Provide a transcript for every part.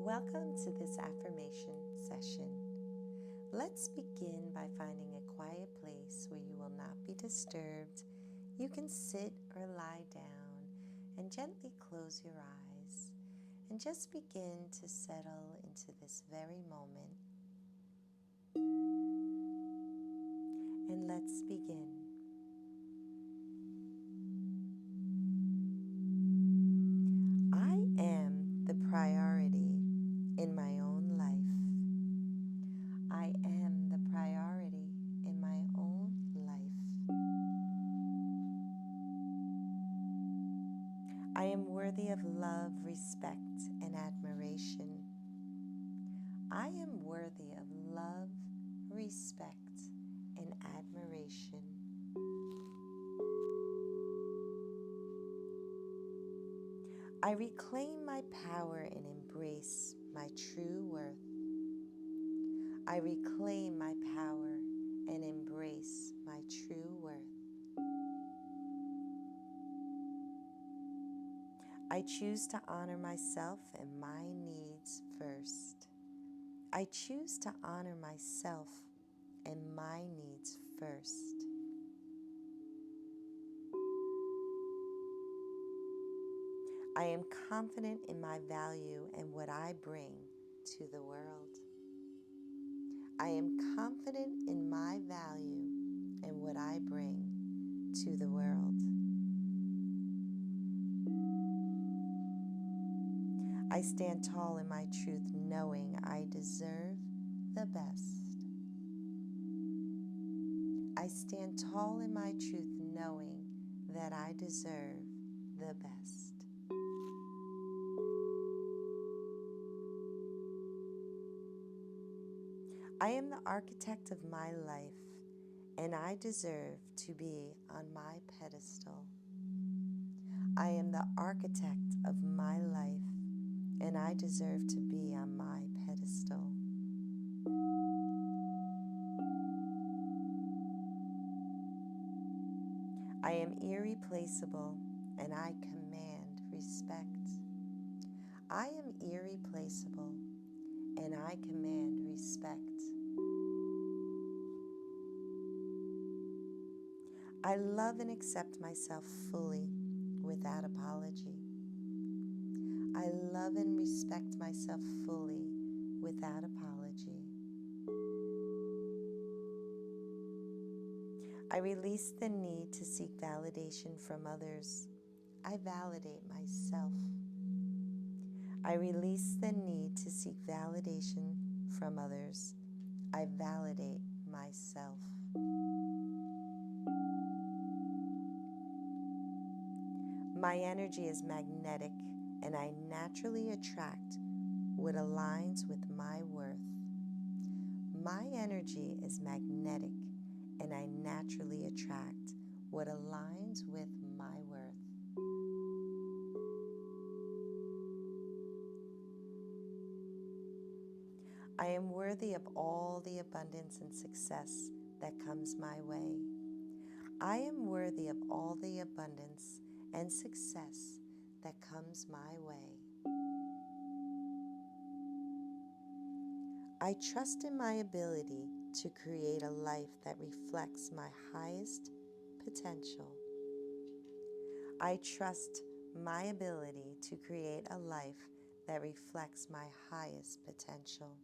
Welcome to this affirmation session. Let's begin by finding a quiet place where you will not be disturbed. You can sit or lie down and gently close your eyes and just begin to settle into this very moment. And let's begin. I am the priority in my own life. I am the priority in my own life. I am worthy of love, respect, and admiration. I am worthy of love, respect, and admiration. I reclaim my power and embrace my true worth. I reclaim my power and embrace my true worth. I choose to honor myself and my needs first. I choose to honor myself and my needs first. I am confident in my value and what I bring to the world. I am confident in my value and what I bring to the world. I stand tall in my truth, knowing I deserve the best. I stand tall in my truth, knowing that I deserve the best. I am the architect of my life, and I deserve to be on my pedestal. I am the architect of my life, and I deserve to be on my pedestal. I am irreplaceable, and I command respect. I am irreplaceable, and I command respect. I love and accept myself fully without apology. I love and respect myself fully without apology. I release the need to seek validation from others. I validate myself. I release the need to seek validation from others. I validate myself. My energy is magnetic, and I naturally attract what aligns with my worth. My energy is magnetic, and I naturally attract what aligns with my worth. I am worthy of all the abundance and success that comes my way. I am worthy of all the abundance and success that comes my way. I trust in my ability to create a life that reflects my highest potential. I trust my ability to create a life that reflects my highest potential.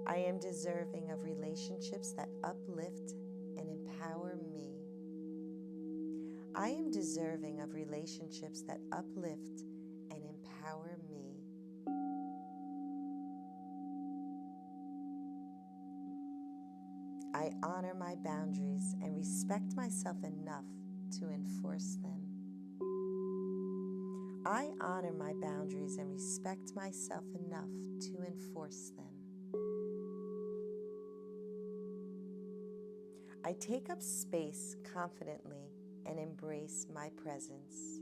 I am deserving of relationships that uplift and empower me. I am deserving of relationships that uplift and empower me. I honor my boundaries and respect myself enough to enforce them. I honor my boundaries and respect myself enough to enforce them. I take up space confidently and embrace my presence.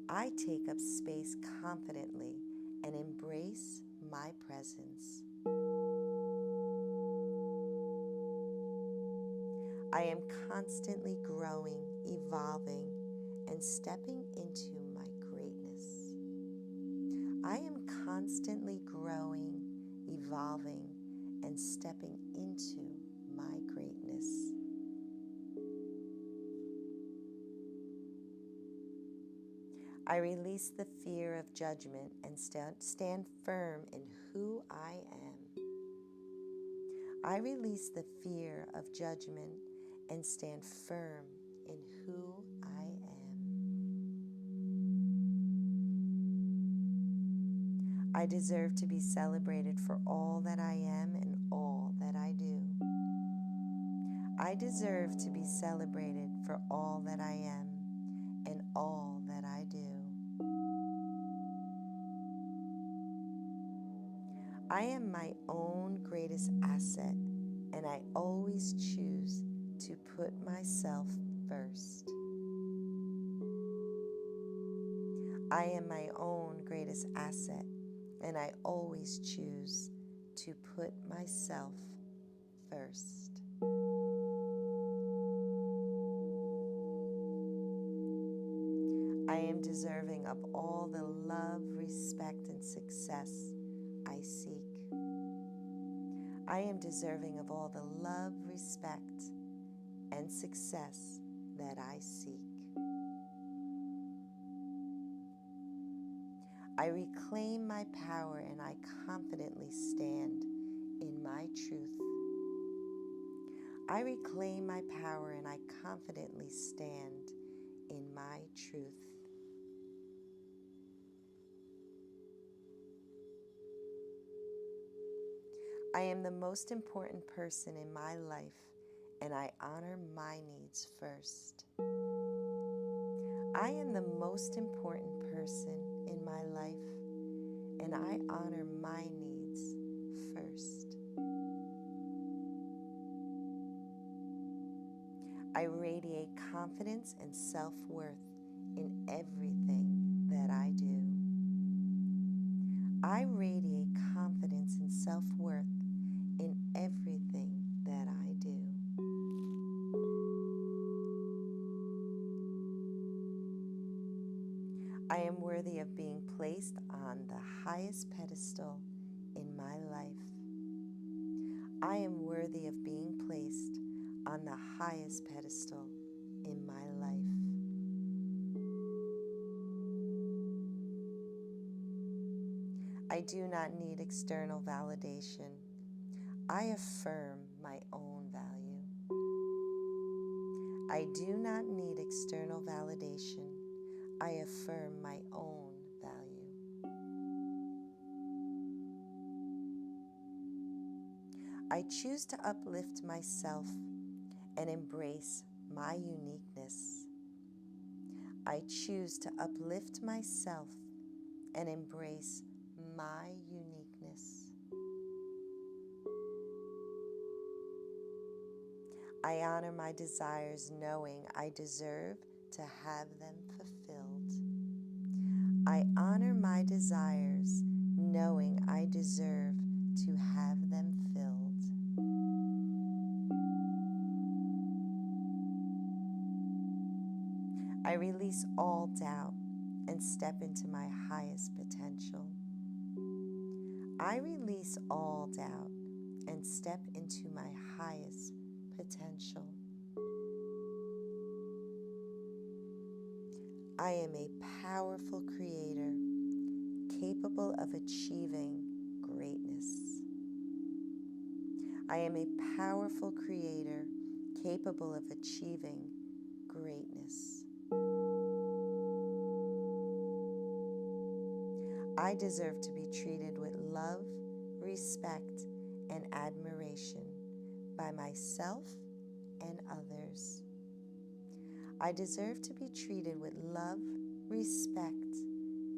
I take up space confidently and embrace my presence. I am constantly growing, evolving, and stepping into I am constantly growing, evolving, and stepping into my greatness. I release the fear of judgment and stand firm in who I am. I release the fear of judgment and stand firm in who I am. I deserve to be celebrated for all that I am and all that I do. I deserve to be celebrated for all that I am and all that I do. I am my own greatest asset, and I always choose to put myself first. I am my own greatest asset, and I always choose to put myself first. I am deserving of all the love, respect, and success I seek. I am deserving of all the love, respect, and success that I seek. I reclaim my power and I confidently stand in my truth. I reclaim my power and I confidently stand in my truth. I am the most important person in my life, and I honor my needs first. I am the most important person in my life, and I honor my needs first. I radiate confidence and self-worth in everything that I do. I radiate confidence and self-worth in everything that I do. I am worthy of being placed on the highest pedestal in my life. I am worthy of being placed on the highest pedestal in my life. I do not need external validation. I affirm my own value. I do not need external validation. I affirm my own value. I choose to uplift myself and embrace my uniqueness. I choose to uplift myself and embrace my uniqueness. I honor my desires knowing I deserve to have them fulfilled. I honor my desires knowing I deserve to have them filled. I release all doubt and step into my highest potential. I release all doubt and step into my highest potential. I am a powerful creator capable of achieving greatness. I am a powerful creator capable of achieving greatness. I deserve to be treated with love, respect, and admiration by myself and others. I deserve to be treated with love, respect,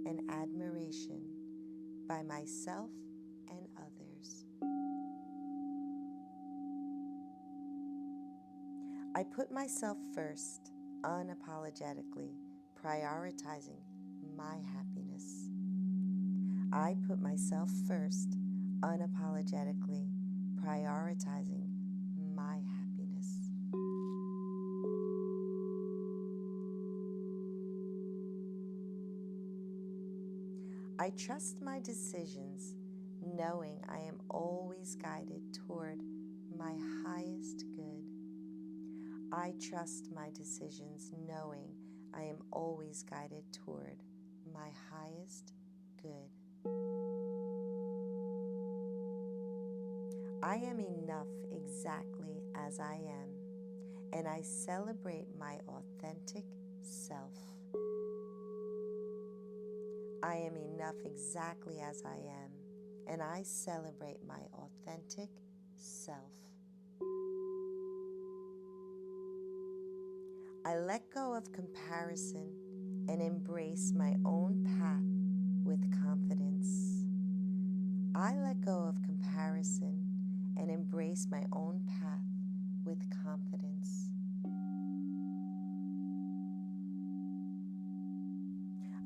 and admiration by myself and others. I put myself first, unapologetically, prioritizing my happiness. I put myself first, unapologetically, prioritizing my happiness. I trust my decisions, knowing I am always guided toward my highest good. I trust my decisions, knowing I am always guided toward my highest good. I am enough exactly as I am, and I celebrate my authentic self. I am enough exactly as I am, and I celebrate my authentic self. I let go of comparison and embrace my own path with confidence. I let go of comparison and embrace my own path with confidence.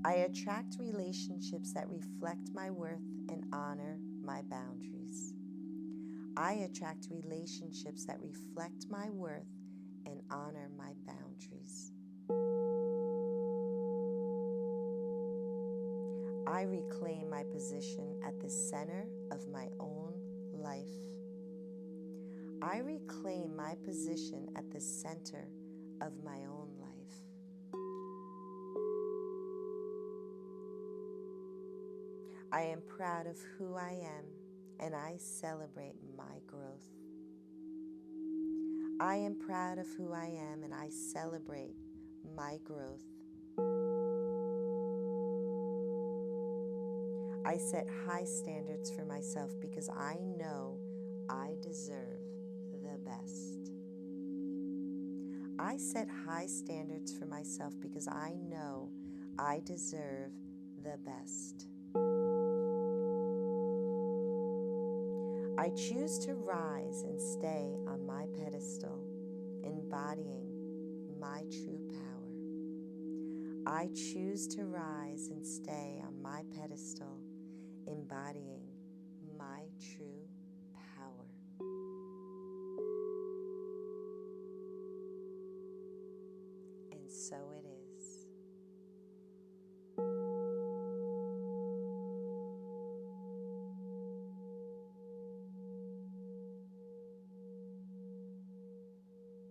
I attract relationships that reflect my worth and honor my boundaries. I attract relationships that reflect my worth and honor my boundaries. I reclaim my position at the center of my own life. I reclaim my position at the center of my own life. I am proud of who I am, and I celebrate my growth. I am proud of who I am, and I celebrate my growth. I set high standards for myself because I know I deserve the best. I set high standards for myself because I know I deserve the best. I choose to rise and stay on my pedestal, embodying my true power. I choose to rise and stay on my pedestal, embodying my true